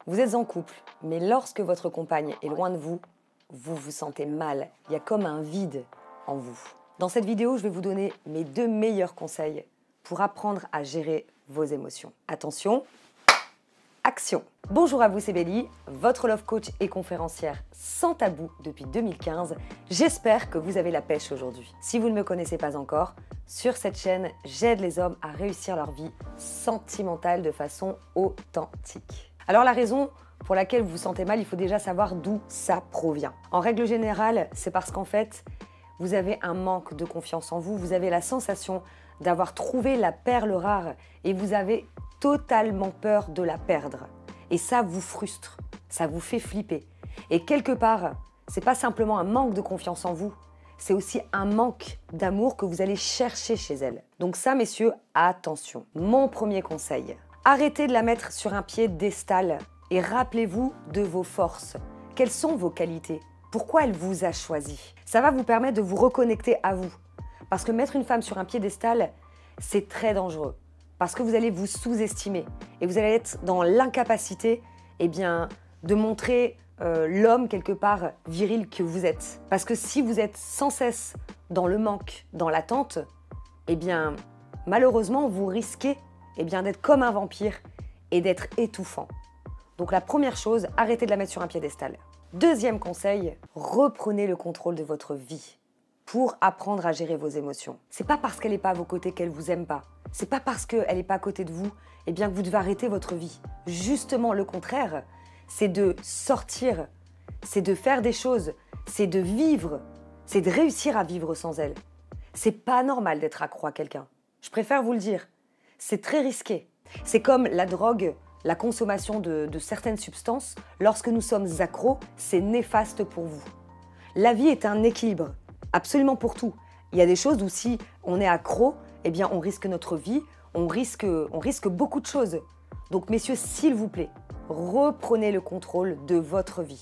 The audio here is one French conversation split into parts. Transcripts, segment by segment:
Vous êtes en couple, mais lorsque votre compagne est loin de vous, vous vous sentez mal. Il y a comme un vide en vous. Dans cette vidéo, je vais vous donner mes 2 meilleurs conseils pour apprendre à gérer vos émotions. Attention, action! Bonjour à vous, c'est Bélie, votre love coach et conférencière sans tabou depuis 2015. J'espère que vous avez la pêche aujourd'hui. Si vous ne me connaissez pas encore, sur cette chaîne, j'aide les hommes à réussir leur vie sentimentale de façon authentique. Alors la raison pour laquelle vous vous sentez mal, il faut déjà savoir d'où ça provient. En règle générale, c'est parce qu'en fait, vous avez un manque de confiance en vous, vous avez la sensation d'avoir trouvé la perle rare et vous avez totalement peur de la perdre. Et ça vous frustre, ça vous fait flipper. Et quelque part, c'est pas simplement un manque de confiance en vous, c'est aussi un manque d'amour que vous allez chercher chez elle. Donc ça, messieurs, attention. Mon premier conseil, arrêtez de la mettre sur un piédestal et rappelez-vous de vos forces. Quelles sont vos qualités? Pourquoi elle vous a choisi? Ça va vous permettre de vous reconnecter à vous. Parce que mettre une femme sur un piédestal, c'est très dangereux. Parce que vous allez vous sous-estimer et vous allez être dans l'incapacité de montrer l'homme quelque part viril que vous êtes. Parce que si vous êtes sans cesse dans le manque, dans l'attente, malheureusement vous risquez d'être comme un vampire et d'être étouffant. Donc la première chose, arrêtez de la mettre sur un piédestal. Deuxième conseil, reprenez le contrôle de votre vie pour apprendre à gérer vos émotions. C'est pas parce qu'elle n'est pas à vos côtés qu'elle vous aime pas. C'est pas parce qu'elle n'est pas à côté de vous que vous devez arrêter votre vie. Justement, le contraire, c'est de sortir, c'est de faire des choses, c'est de vivre, c'est de réussir à vivre sans elle. C'est pas normal d'être accro à quelqu'un. Je préfère vous le dire. C'est très risqué. C'est comme la drogue, la consommation de certaines substances. Lorsque nous sommes accros, c'est néfaste pour vous. La vie est un équilibre, absolument pour tout. Il y a des choses où si on est accro, on risque notre vie, on risque beaucoup de choses. Donc messieurs, s'il vous plaît, reprenez le contrôle de votre vie.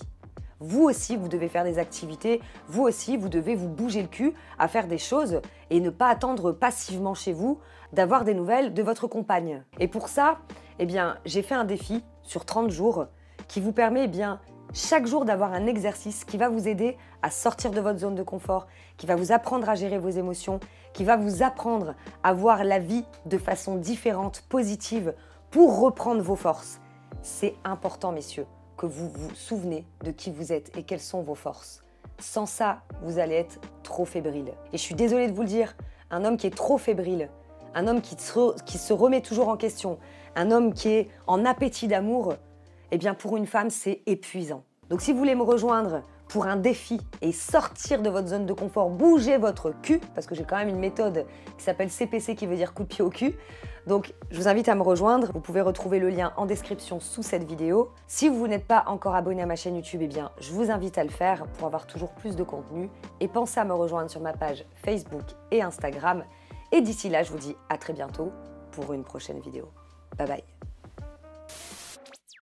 Vous aussi, vous devez faire des activités, vous aussi, vous devez vous bouger le cul à faire des choses et ne pas attendre passivement chez vous d'avoir des nouvelles de votre compagne. Et pour ça, j'ai fait un défi sur 30 jours qui vous permet chaque jour d'avoir un exercice qui va vous aider à sortir de votre zone de confort, qui va vous apprendre à gérer vos émotions, qui va vous apprendre à voir la vie de façon différente, positive, pour reprendre vos forces. C'est important, messieurs, que vous vous souvenez de qui vous êtes et quelles sont vos forces. Sans ça, vous allez être trop fébrile. Et je suis désolée de vous le dire, un homme qui est trop fébrile, un homme qui se remet toujours en question, un homme qui est en appétit d'amour, pour une femme, c'est épuisant. Donc si vous voulez me rejoindre pour un défi et sortir de votre zone de confort, bouger votre cul, parce que j'ai quand même une méthode qui s'appelle CPC qui veut dire coup de pied au cul. Donc je vous invite à me rejoindre. Vous pouvez retrouver le lien en description sous cette vidéo. Si vous n'êtes pas encore abonné à ma chaîne YouTube, je vous invite à le faire pour avoir toujours plus de contenu. Et pensez à me rejoindre sur ma page Facebook et Instagram. Et d'ici là, je vous dis à très bientôt pour une prochaine vidéo. Bye bye.